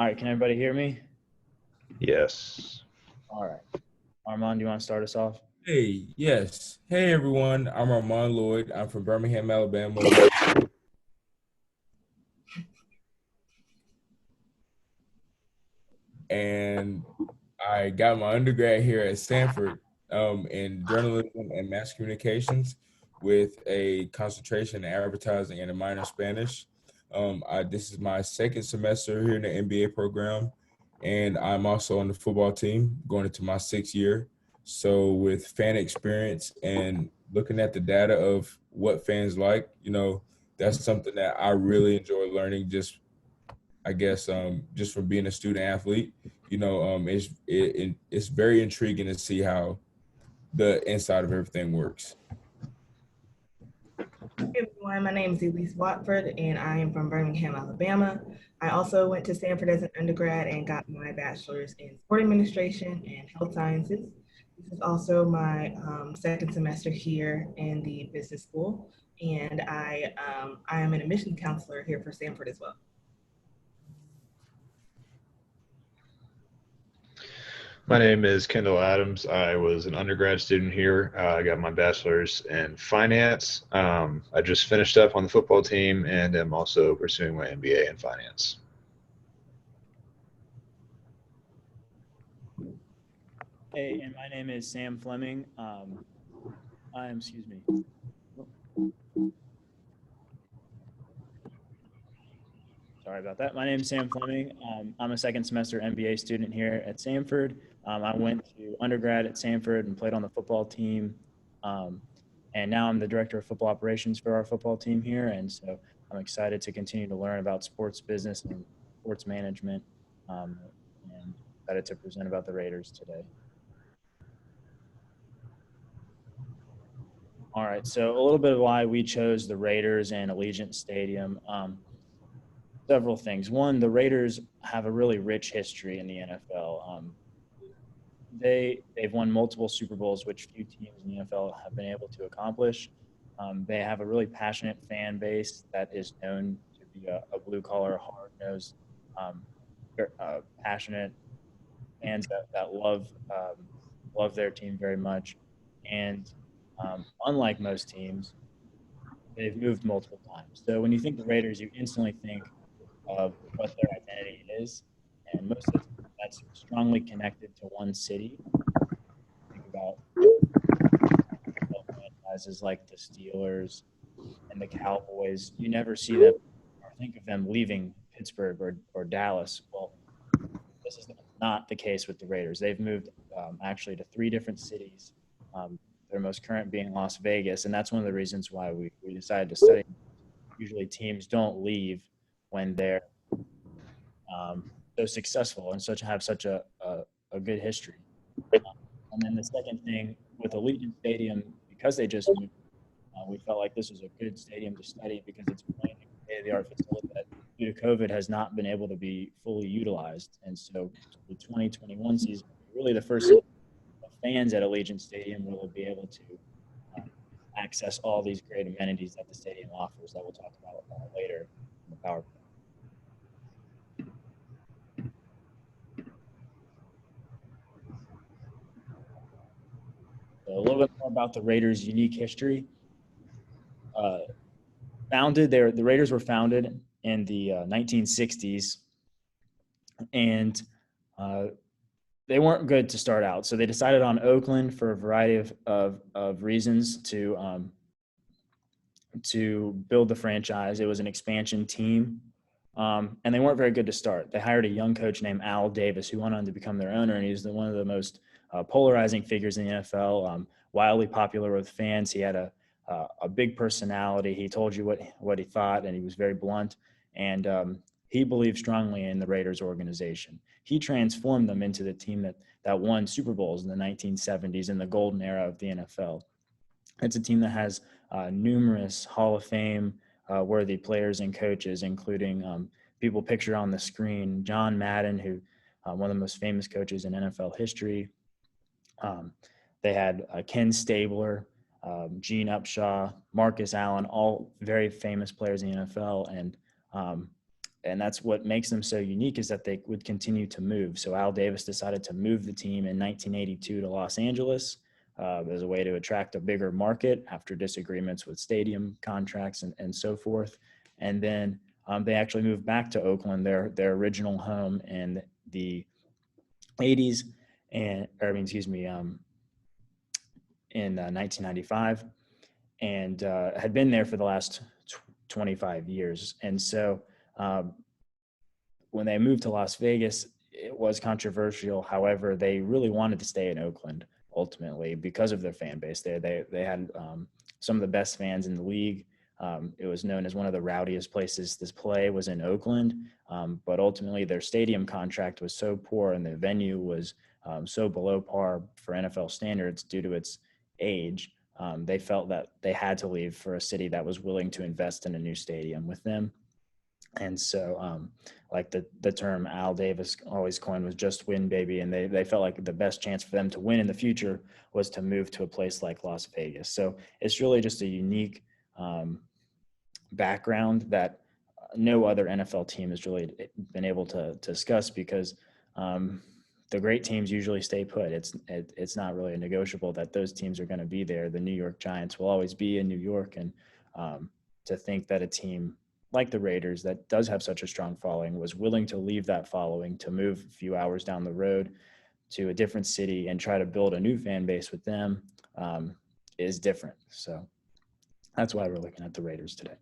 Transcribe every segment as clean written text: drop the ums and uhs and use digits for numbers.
All right, can everybody hear me? Yes. All right. Armand, do you want to start us off? Hey, yes. Hey, everyone. I'm Armand Lloyd. I'm from Birmingham, Alabama. And I got my undergrad here at Stanford in journalism and mass communications with a concentration in advertising and a minor in Spanish. This is my second semester here in the MBA program, and I'm also on the football team going into my sixth year. So with fan experience and looking at the data of what fans like, that's something that I really enjoy learning just from being a student athlete. It's very intriguing to see how the inside of everything works. Hey everyone, my name is Elise Watford and I am from Birmingham, Alabama. I also went to Stanford as an undergrad and got my bachelor's in sport administration and health sciences. This is also my second semester here in the business school, and I am an admissions counselor here for Stanford as well. My name is Kendall Adams. I was an undergrad student here. I got my bachelor's in finance. I just finished up on the football team and am also pursuing my MBA in finance. Hey, and my name is Sam Fleming. Excuse me. Sorry about that. My name is Sam Fleming. I'm a second semester MBA student here at Stanford. I went to undergrad at Stanford and played on the football team. And now I'm the director of football operations for our football team here. And so I'm excited to continue to learn about sports business and sports management, and excited to present about the Raiders today. All right, so a little bit of why we chose the Raiders and Allegiant Stadium. Several things. One, the Raiders have a really rich history in the NFL. They've won multiple Super Bowls, which few teams in the NFL have been able to accomplish. They have a really passionate fan base that is known to be a blue-collar, hard-nosed, passionate fans that love their team very much. And unlike most teams, they've moved multiple times. So when you think the Raiders, you instantly think of what their identity is, and most of the time that's strongly connected to one city. Think about franchises like the Steelers and the Cowboys. You never see them or think of them leaving Pittsburgh or Dallas. Well, this is not the case with the Raiders. They've moved actually to 3 different cities, their most current being Las Vegas, and that's one of the reasons why we decided to study. Usually teams don't leave when they're so successful and have such a good history. And then the second thing with Allegiant Stadium, because they just moved, we felt like this was a good stadium to study because it's a state-of-the-art facility that due to COVID has not been able to be fully utilized. And so the 2021 season, really the first season of fans at Allegiant Stadium will be able to access all these great amenities that the stadium offers that we'll talk about later in the PowerPoint. So a little bit more about the Raiders' unique history. The Raiders were founded in the 1960s, and they weren't good to start out. So they decided on Oakland for a variety of reasons to build the franchise. It was an expansion team, and they weren't very good to start. They hired a young coach named Al Davis, who went on to become their owner, and he's one of the most polarizing figures in the NFL, wildly popular with fans. He had a big personality. He told you what he thought, and he was very blunt. And he believed strongly in the Raiders organization. He transformed them into the team that won Super Bowls in the 1970s in the golden era of the NFL. It's a team that has numerous Hall of Fame worthy players and coaches, including people pictured on the screen, John Madden, who one of the most famous coaches in NFL history. They had Ken Stabler, Gene Upshaw, Marcus Allen, all very famous players in the NFL. And and that's what makes them so unique, is that they would continue to move. So Al Davis decided to move the team in 1982 to Los Angeles as a way to attract a bigger market after disagreements with stadium contracts and so forth. And then they actually moved back to Oakland, their original home, in the 80s, in 1995, and had been there for the last 25 years. And so when they moved to Las Vegas, it was controversial. However, they really wanted to stay in Oakland ultimately because of their fan base there. They had some of the best fans in the league. It was known as one of the rowdiest places to play was in Oakland. But ultimately, their stadium contract was so poor and the venue was so below par for NFL standards due to its age. They felt that they had to leave for a city that was willing to invest in a new stadium with them. And so, like the term Al Davis always coined was "just win, baby," and they felt like the best chance for them to win in the future was to move to a place like Las Vegas. So it's really just a unique background that no other NFL team has really been able to discuss, because the great teams usually stay put. It's not really a negotiable that those teams are going to be there. The New York Giants will always be in New York, and to think that a team like the Raiders that does have such a strong following was willing to leave that following to move a few hours down the road to a different city and try to build a new fan base with them is different. So that's why we're looking at the Raiders today.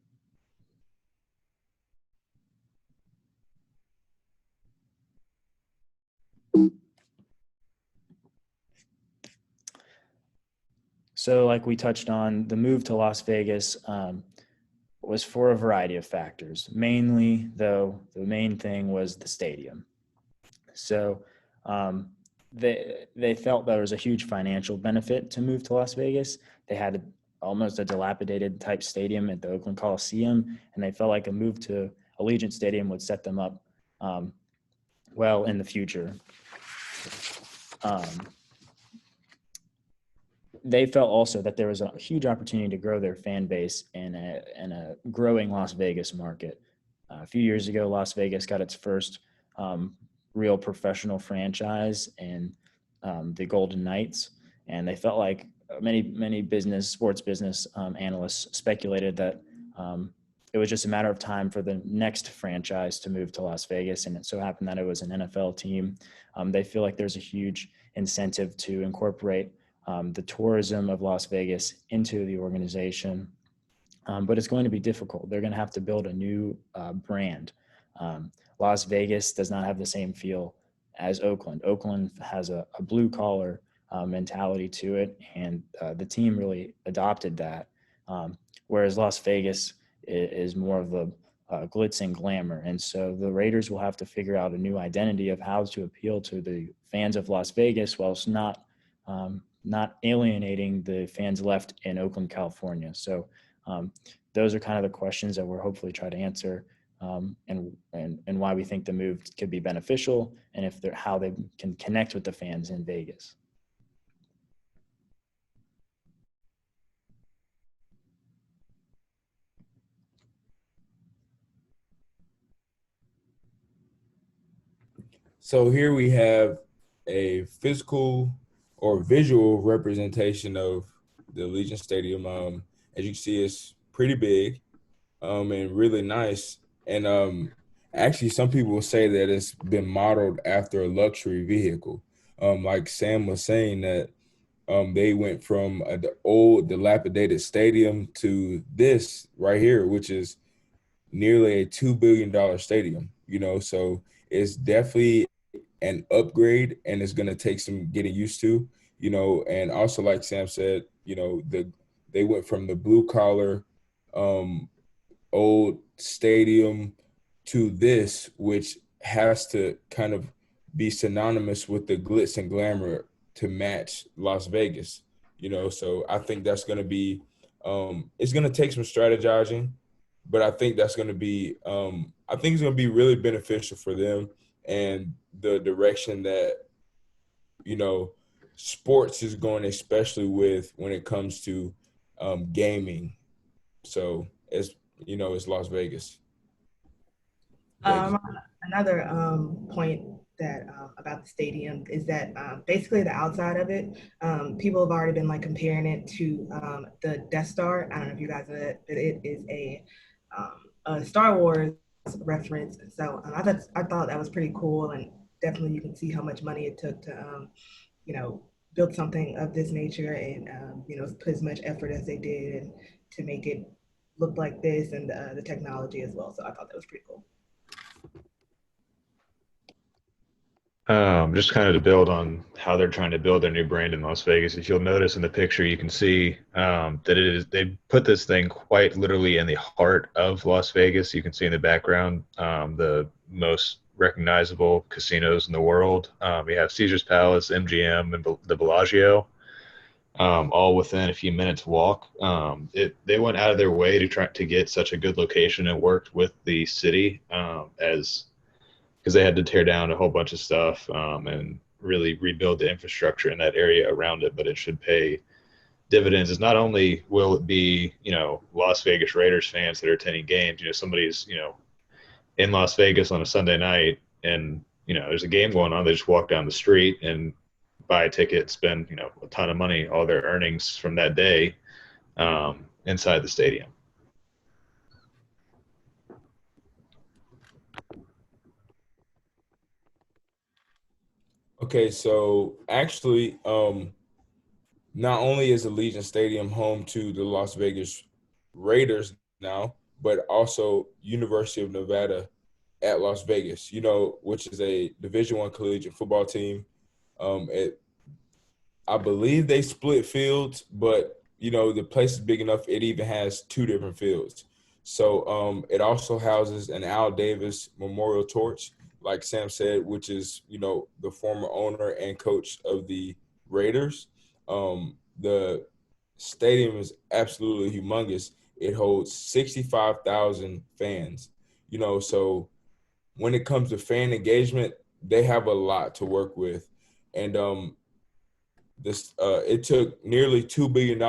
So like we touched on, the move to Las Vegas was for a variety of factors. Mainly, though, the main thing was the stadium. So they felt there was a huge financial benefit to move to Las Vegas. They had almost a dilapidated type stadium at the Oakland Coliseum, and they felt like a move to Allegiant Stadium would set them up well in the future. They felt also that there was a huge opportunity to grow their fan base in a growing Las Vegas market. A few years ago, Las Vegas got its first real professional franchise in the Golden Knights, and they felt like many sports business analysts speculated that it was just a matter of time for the next franchise to move to Las Vegas, and it so happened that it was an NFL team. They feel like there's a huge incentive to incorporate the tourism of Las Vegas into the organization. But it's going to be difficult. They're going to have to build a new brand. Las Vegas does not have the same feel as Oakland. Oakland has a blue collar mentality to it, and the team really adopted that. Whereas Las Vegas is more of the glitz and glamour. And so the Raiders will have to figure out a new identity of how to appeal to the fans of Las Vegas whilst not alienating the fans left in Oakland, California. So those are kind of the questions that we're hopefully try to answer, and why we think the move could be beneficial, and how they can connect with the fans in Vegas. So here we have a physical or visual representation of the Allegiant Stadium. As you can see, it's pretty big and really nice. And actually, some people will say that it's been modeled after a luxury vehicle. Like Sam was saying that they went from the old dilapidated stadium to this right here, which is nearly a $2 billion stadium, so it's definitely an upgrade, and it's going to take some getting used to, and also like Sam said, they went from the blue collar old stadium to this, which has to kind of be synonymous with the glitz and glamour to match Las Vegas, so I think that's going to be it's going to take some strategizing, but I think that's going to be I think it's going to be really beneficial for them and the direction that sports is going, especially with when it comes to gaming. So it's Las Vegas. Vegas. Another point that about the stadium is that basically the outside of it, people have already been like comparing it to the Death Star. I don't know if you guys know that it is a Star Wars reference. So I thought that was pretty cool, and definitely you can see how much money it took to you know build something of this nature and put as much effort as they did and to make it look like this and the technology as well. So I thought that was pretty cool. Just kind of to build on how they're trying to build their new brand in Las Vegas. If you'll notice in the picture, you can see that they put this thing quite literally in the heart of Las Vegas. You can see in the background the most recognizable casinos in the world. You have Caesar's Palace, MGM, and the Bellagio, all within a few minutes walk. They went out of their way to try to get such a good location and worked with the city as because they had to tear down a whole bunch of stuff and really rebuild the infrastructure in that area around it. But it should pay dividends. Is not only will it be Las Vegas Raiders fans that are attending games. Somebody's in Las Vegas on a Sunday night and there's a game going on. They just walk down the street and buy a ticket, spend a ton of money, all their earnings from that day inside the stadium. Okay, so actually, not only is Allegiant Stadium home to the Las Vegas Raiders now, but also University of Nevada at Las Vegas, which is a Division I collegiate football team. It I believe they split fields, but the place is big enough. It even has two different fields. So it also houses an Al Davis Memorial Torch, like Sam said, which is the former owner and coach of the Raiders. The stadium is absolutely humongous. It holds 65,000 fans. So when it comes to fan engagement, they have a lot to work with, and it took nearly $2 billion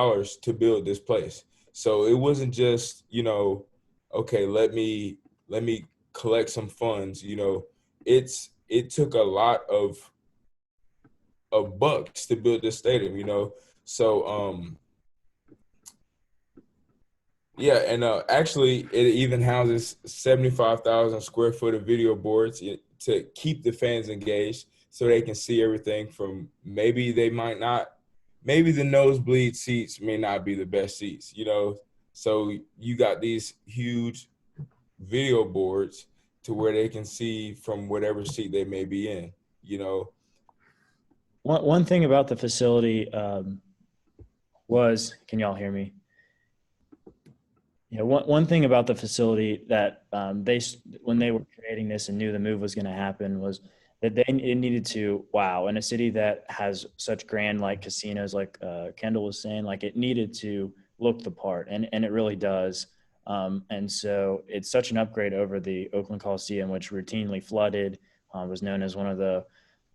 to build this place. So it wasn't just okay, let me collect some funds. It took a lot of bucks to build this stadium. So yeah, and actually, it even houses 75,000 square foot of video boards to keep the fans engaged, so they can see everything from maybe the nosebleed seats may not be the best seats, So you got these huge video boards to where they can see from whatever seat they may be in. One thing about the facility was, can y'all hear me? One thing about the facility that when they were creating this and knew the move was going to happen was that it needed to, in a city that has such grand like casinos, like Kendall was saying, like it needed to look the part, and it really does. And so it's such an upgrade over the Oakland Coliseum, which routinely flooded, was known as one of the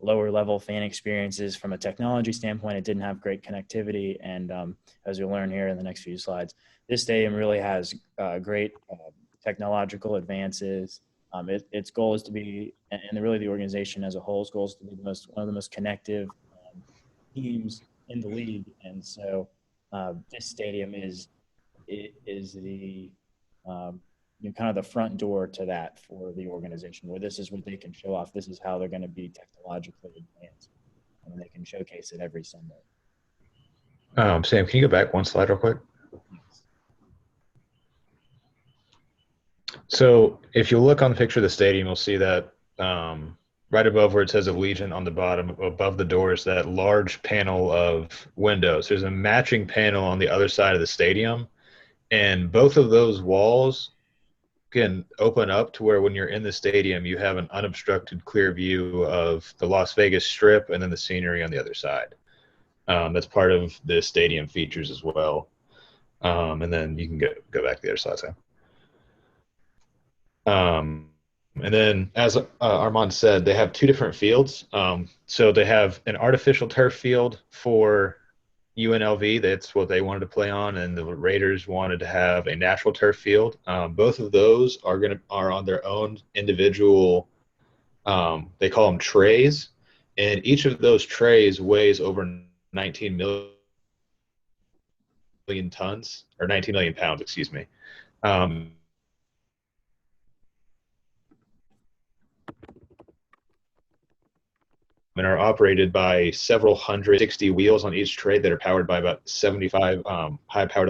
lower level fan experiences from a technology standpoint. It didn't have great connectivity. And as you'll learn here in the next few slides, this stadium really has great technological advances. Its goal is to be, and really the organization as a whole's goal is to be one of the most connective teams in the league. And so this stadium is the kind of the front door to that for the organization, where this is what they can show off. This is how they're going to be technologically advanced, and they can showcase it every Sunday. Sam, can you go back one slide real quick? So if you look on the picture of the stadium, you'll see that right above where it says Allegiant on the bottom, above the doors, that large panel of windows. There's a matching panel on the other side of the stadium, and both of those walls can open up to where when you're in the stadium, you have an unobstructed, clear view of the Las Vegas Strip and then the scenery on the other side. That's part of the stadium features as well. And then you can go back to the other slide, Sam. And then, as Armand said, they have two different fields. So they have an artificial turf field for UNLV. That's what they wanted to play on, and the Raiders wanted to have a natural turf field. Both of those are on their own individual. They call them trays, and each of those trays weighs over 19 million tons, or 19 million pounds, excuse me. And are operated by several 160 wheels on each tray that are powered by about 75 high-powered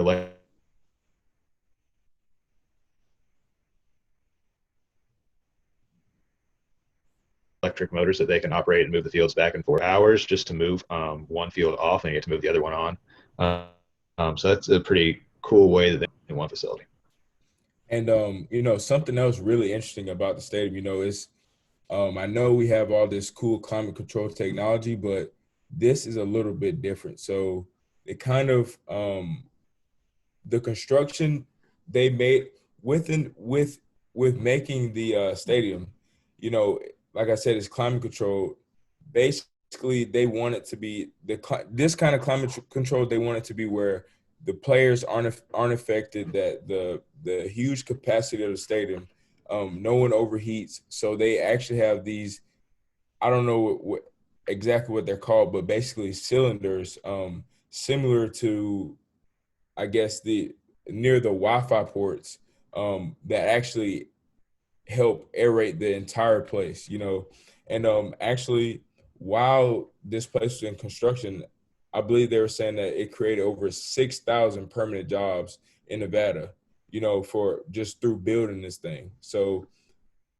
electric motors that they can operate and move the fields back and forth hours just to move one field off, and you get to move the other one on. So that's a pretty cool way that they in one facility. And something else really interesting about the stadium, is I know we have all this cool climate control technology, but this is a little bit different. So it kind of the construction they made with making the stadium, like I said, it's climate control. Basically, they want it to be this kind of climate control. They want it to be where the players aren't affected, that the huge capacity of the stadium, no one overheats. So they actually have these, I don't know exactly what they're called, but basically cylinders, similar to, I guess, near the Wi-Fi ports, that actually help aerate the entire place, And actually, while this place was in construction, I believe they were saying that it created over 6,000 permanent jobs in Nevada, for just through building this thing. So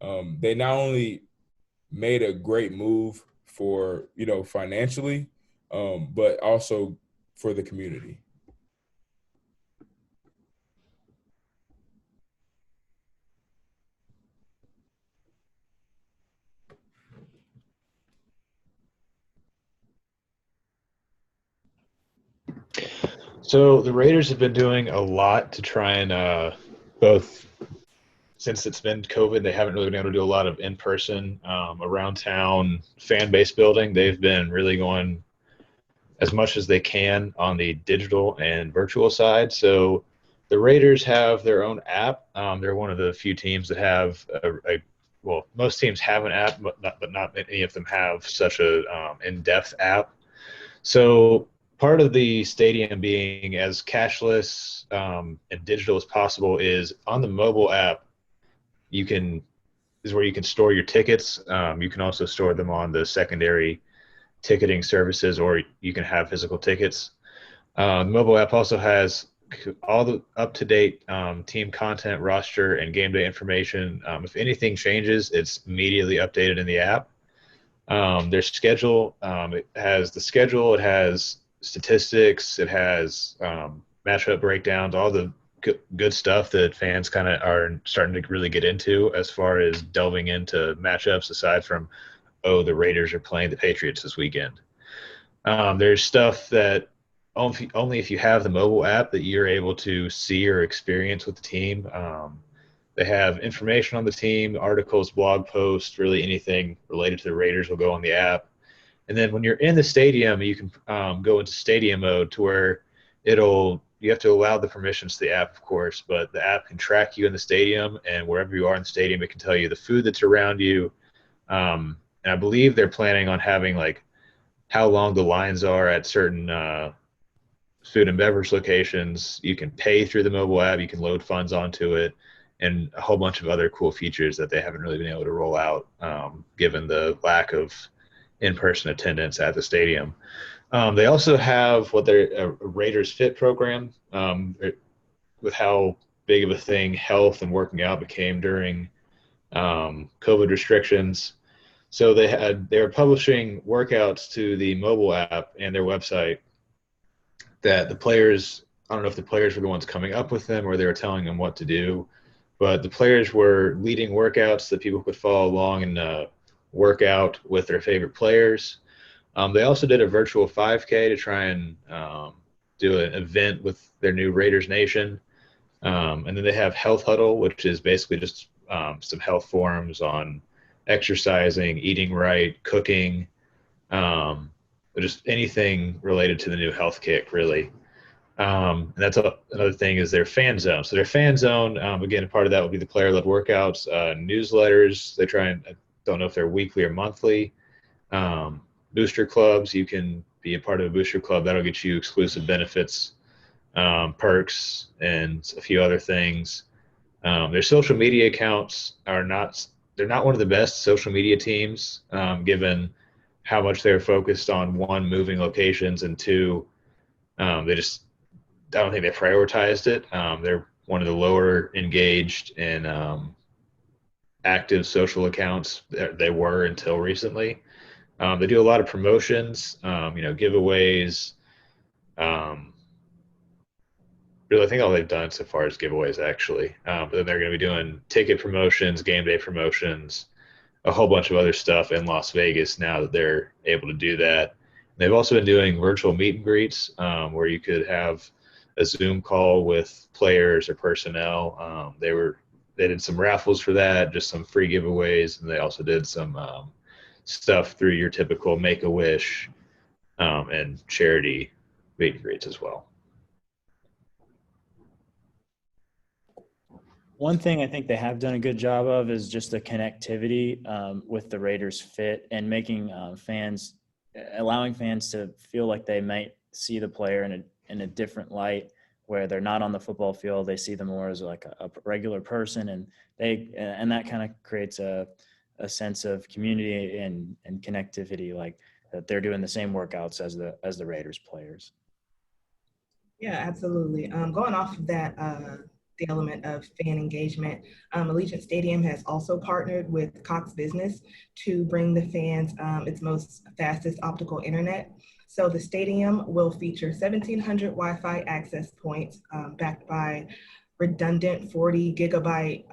they not only made a great move for, financially, but also for the community. So the Raiders have been doing a lot to try and both, since it's been COVID, they haven't really been able to do a lot of in-person around town fan base building. They've been really going as much as they can on the digital and virtual side. So the Raiders have their own app. They're one of the few teams that have well, most teams have an app, but not many of them have such a in-depth app. So part of the stadium being as cashless and digital as possible is on the mobile app. Is where you can store your tickets. You can also store them on the secondary ticketing services, or you can have physical tickets. The mobile app also has all the up-to-date team content, roster, and game day information. If anything changes, it's immediately updated in the app. Their schedule, it has the schedule, it has statistics, it has matchup breakdowns, all the good stuff that fans kind of are starting to really get into as far as delving into matchups, aside from, the Raiders are playing the Patriots this weekend. There's stuff that only if you have the mobile app that you're able to see or experience with the team. They have information on the team, articles, blog posts, really anything related to the Raiders will go on the app. And then when you're in the stadium, you can go into stadium mode, to where you have to allow the permissions to the app, of course, but the app can track you in the stadium, and wherever you are in the stadium, it can tell you the food that's around you. And I believe they're planning on having like how long the lines are at certain food and beverage locations. You can pay through the mobile app, you can load funds onto it, and a whole bunch of other cool features that they haven't really been able to roll out, given the lack of in-person attendance at the stadium. They also have what their Raiders Fit program, with how big of a thing health and working out became during COVID restrictions. So they were publishing workouts to the mobile app and their website that the players, I don't know if the players were the ones coming up with them or they were telling them what to do, but the players were leading workouts that people could follow along and work out with their favorite players. They also did a virtual 5K to try and do an event with their new Raiders Nation. And then they have Health Huddle, which is basically just some health forums on exercising, eating right, cooking, just anything related to the new health kick, really. And that's another thing is their fan zone. So their fan zone, again, part of that would be the player-led workouts, newsletters. They try and, I don't know if they're weekly or monthly. Booster clubs, you can be a part of a booster club. That'll get you exclusive benefits, perks, and a few other things. Their social media accounts they're not one of the best social media teams, given how much they're focused on, one, moving locations, and two, I don't think they prioritized it. They're one of the lower engaged and active social accounts that they were until recently. They do a lot of promotions, giveaways. Um, really, I think all they've done so far is giveaways, actually. But then they're going to be doing ticket promotions, game day promotions, a whole bunch of other stuff in Las Vegas now that they're able to do that. They've also been doing virtual meet and greets, where you could have a Zoom call with players or personnel. They did some raffles for that, just some free giveaways, and they also did some stuff through your typical Make-A-Wish and charity meet and greets as well. One thing I think they have done a good job of is just the connectivity with the Raiders fit and making allowing fans to feel like they might see the player in a different light, where they're not on the football field. They see them more as like a regular person, and that kind of creates a sense of community and connectivity, like that they're doing the same workouts as the Raiders players. Yeah, absolutely. Going off of that, the element of fan engagement, Allegiant Stadium has also partnered with Cox Business to bring the fans its most fastest optical internet. So the stadium will feature 1,700 Wi-Fi access points backed by redundant 40 gigabyte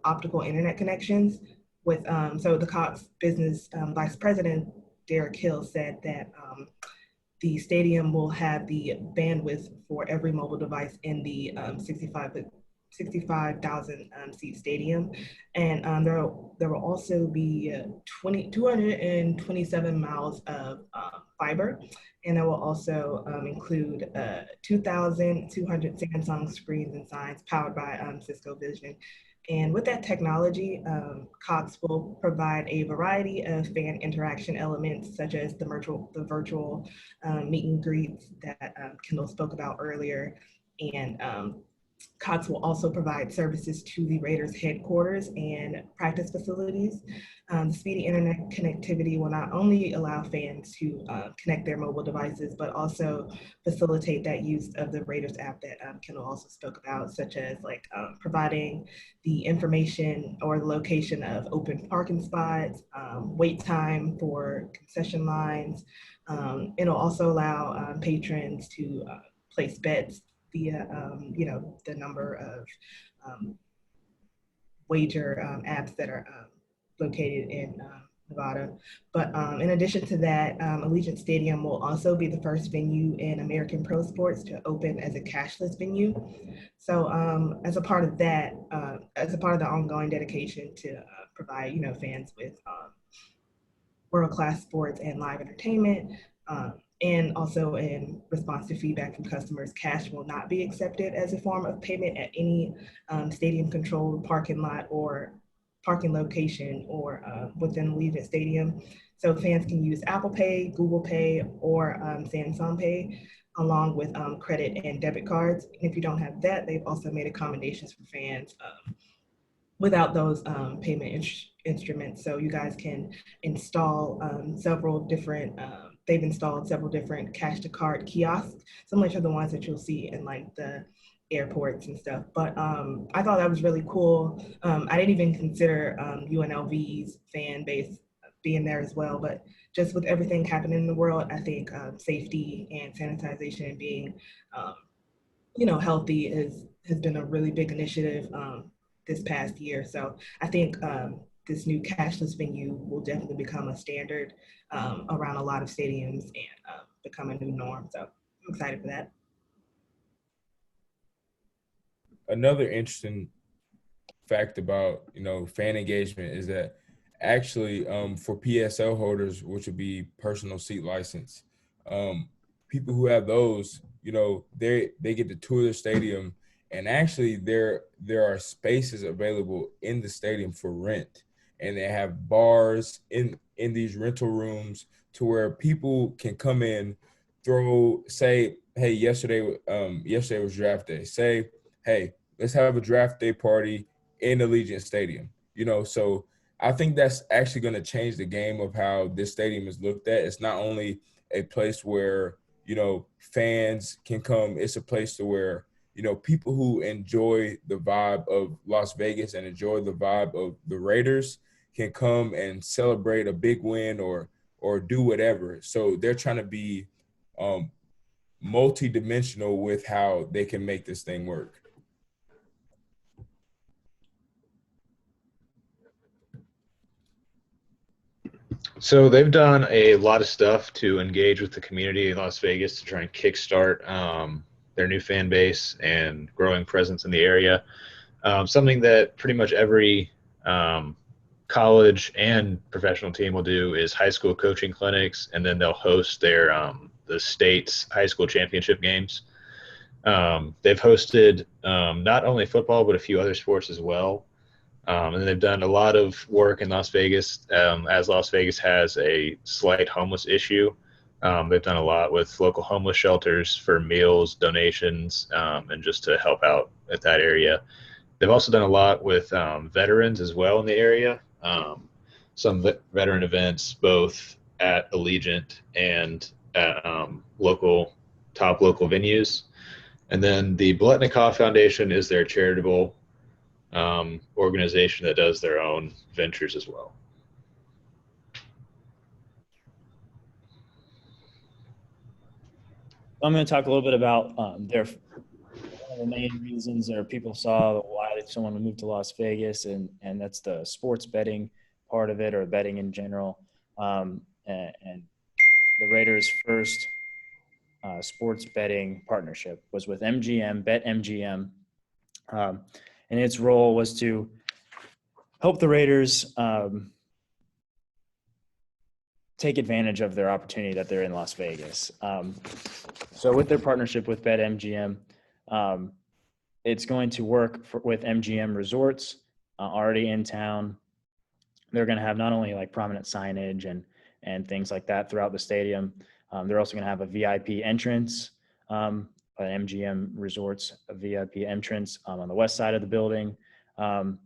optical internet connections. So the Cox Business Vice President Derek Hill said that the stadium will have the bandwidth for every mobile device in the 65,000 seat stadium. And there will also be 227 miles of fiber. And it will also include 2,200 Samsung screens and signs powered by Cisco Vision. And with that technology, Cox will provide a variety of fan interaction elements, such as the virtual meet and greets that Kendall spoke about earlier. And Cox will also provide services to the Raiders headquarters and practice facilities. The speedy internet connectivity will not only allow fans to connect their mobile devices, but also facilitate that use of the Raiders app that Kendall also spoke about, such as providing the information or the location of open parking spots, wait time for concession lines. It'll also allow patrons to place bets via, the number of wager apps that are located in Nevada. But in addition to that, Allegiant Stadium will also be the first venue in American pro sports to open as a cashless venue. So as a part of that, as a part of the ongoing dedication to provide, fans with world-class sports and live entertainment, and also in response to feedback from customers, cash will not be accepted as a form of payment at any stadium-controlled parking lot or parking location or within Allegiant Stadium. So fans can use Apple Pay, Google Pay, or Samsung Pay, along with credit and debit cards. And if you don't have that, they've also made accommodations for fans without those payment instruments. So you guys can install several different, they've installed several different cash to card kiosks, similar to the ones that you'll see in like the airports and stuff. But I thought that was really cool. I didn't even consider UNLV's fan base being there as well, but just with everything happening in the world, I think safety and sanitization and being, healthy has been a really big initiative this past year. So I think this new cashless venue will definitely become a standard around a lot of stadiums and become a new norm. So I'm excited for that. Another interesting fact about fan engagement is that actually for PSL holders, which would be personal seat license, People who have those, they get to tour the stadium, and actually there are spaces available in the stadium for rent, and they have bars in these rental rooms to where people can come in, say, hey, yesterday was draft day. Say, hey, let's have a draft day party in Allegiant Stadium. So I think that's actually going to change the game of how this stadium is looked at. It's not only a place where fans can come. It's a place to where people who enjoy the vibe of Las Vegas and enjoy the vibe of the Raiders can come and celebrate a big win or do whatever. So they're trying to be multi-dimensional with how they can make this thing work. So they've done a lot of stuff to engage with the community in Las Vegas to try and kickstart their new fan base and growing presence in the area. Something that pretty much every college and professional team will do is high school coaching clinics, and then they'll host their the state's high school championship games. They've hosted not only football but a few other sports as well. And they've done a lot of work in Las Vegas. As Las Vegas has a slight homeless issue, they've done a lot with local homeless shelters for meals, donations, and just to help out at that area. They've also done a lot with veterans as well in the area. Some veteran events, both at Allegiant and at top local venues. And then the Biletnikoff Foundation is their charitable organization that does their own ventures as well. I'm going to talk a little bit about one of the main reasons or people saw why someone would move to Las Vegas, and that's the sports betting part of it, or betting in general. And the Raiders' first sports betting partnership was with MGM, BetMGM, and its role was to help the Raiders take advantage of their opportunity that they're in Las Vegas. So with their partnership with BetMGM, it's going to work with MGM Resorts already in town. They're going to have not only like prominent signage and things like that throughout the stadium. They're also going to have a VIP entrance, an MGM Resorts a VIP entrance on the west side of the building. And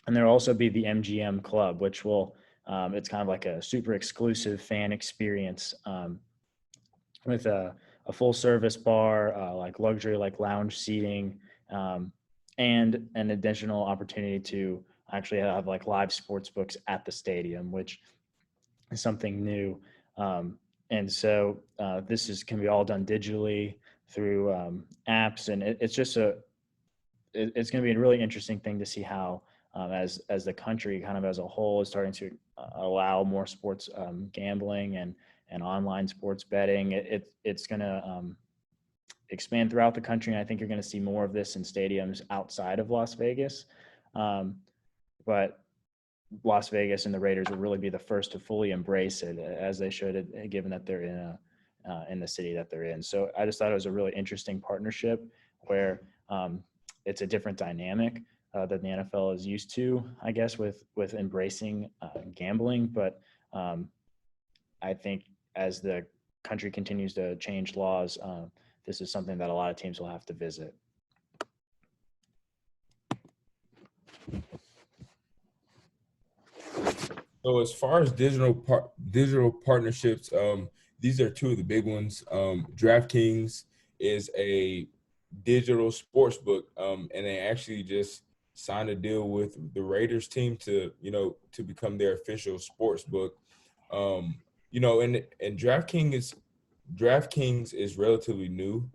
there'll also be the MGM Club, which will it's kind of like a super exclusive fan experience with a full service bar, like luxury, like lounge seating, and an additional opportunity to actually have like live sports books at the stadium, which is something new. And so this can be all done digitally through apps, and it's just it's going to be a really interesting thing to see how as the country kind of as a whole is starting to allow more sports gambling and online sports betting. It's going to expand throughout the country, and I think you're going to see more of this in stadiums outside of Las Vegas. But Las Vegas and the Raiders will really be the first to fully embrace it, as they should, given that they're in the city that they're in. So I just thought it was a really interesting partnership where it's a different dynamic than the NFL is used to, I guess, with embracing gambling. But I think as the country continues to change laws, this is something that a lot of teams will have to visit. So as far as digital partnerships, these are two of the big ones. DraftKings is a digital sports book, and they actually just signed a deal with the Raiders team to become their official sports book. And DraftKings is relatively new.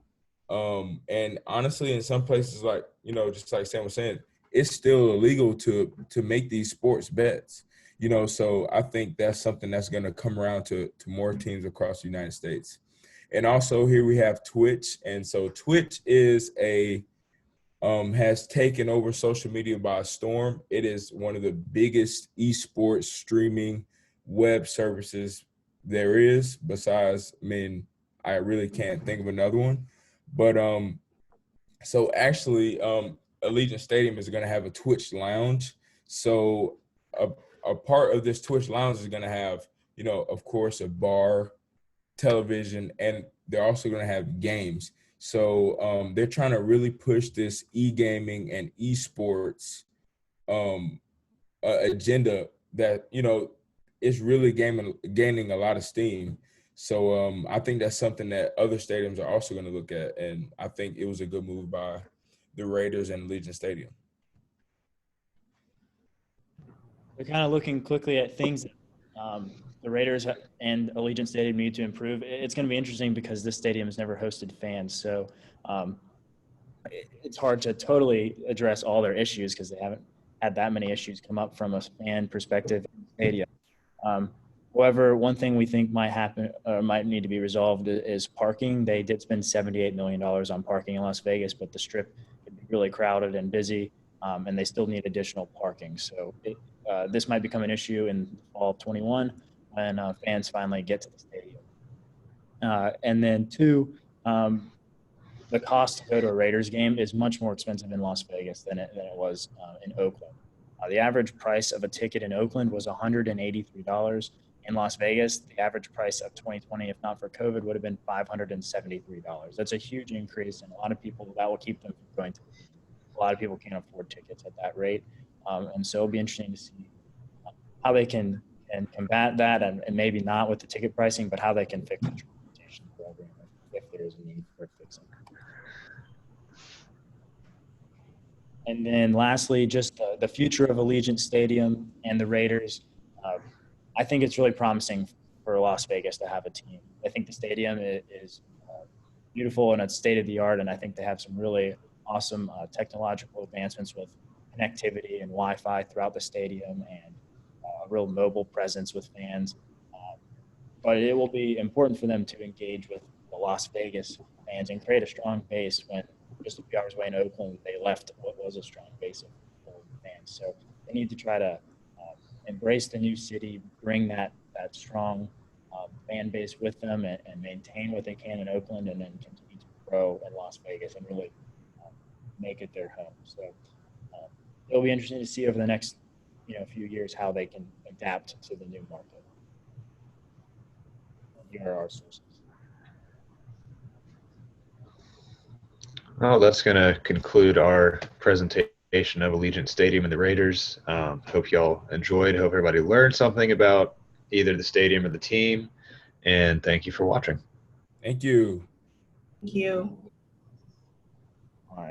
And honestly, in some places, like, just like Sam was saying, it's still illegal to make these sports bets. So I think that's something that's going to come around to more teams across the United States. And also here we have Twitch. And so Twitch is has taken over social media by storm. It is one of the biggest esports streaming web services there is, besides, I really can't think of another one. But so actually, Allegiant Stadium is going to have a Twitch lounge. So a part of this Twitch lounge is going to have, of course, a bar, television, and they're also going to have games. So they're trying to really push this e-gaming and esports agenda that is really gaining a lot of steam. So I think that's something that other stadiums are also going to look at, and I think it was a good move by the Raiders and Allegiant Stadium. They're kind of looking quickly at things the Raiders and Allegiant Stadium need to improve. It's going to be interesting because this stadium has never hosted fans, so it's hard to totally address all their issues because they haven't had that many issues come up from a fan perspective in the stadium. However, one thing we think might happen or might need to be resolved is parking. They did spend $78 million on parking in Las Vegas, but the Strip can be really crowded and busy, and they still need additional parking. So this might become an issue in the fall of 21 when fans finally get to the stadium. And then two, the cost to go to a Raiders game is much more expensive in Las Vegas than it was in Oakland. The average price of a ticket in Oakland was $183. In Las Vegas, the average price of 2020, if not for COVID, would have been $573. That's a huge increase, and a lot of people, that will keep them from going to. A lot of people can't afford tickets at that rate, and so it'll be interesting to see how they can combat that, and maybe not with the ticket pricing, but how they can fix the transportation program if there is a need for fixing. And then lastly, just the future of Allegiant Stadium and the Raiders. I think it's really promising for Las Vegas to have a team. I think the stadium is beautiful and it's state of the art, and I think they have some really awesome technological advancements with connectivity and Wi-Fi throughout the stadium and a real mobile presence with fans. But it will be important for them to engage with the Las Vegas fans and create a strong base when just a few hours away in Oakland, they left what was a strong base of fans. So they need to try to embrace the new city, bring that strong fan base with them, and maintain what they can in Oakland, and then continue to grow in Las Vegas and really make it their home. So it'll be interesting to see over the next few years how they can adapt to the new market. And here are our sources. Well, that's going to conclude our presentation of Allegiant Stadium and the Raiders. Hope y'all enjoyed. Hope everybody learned something about either the stadium or the team. And thank you for watching. Thank you. Thank you. All right.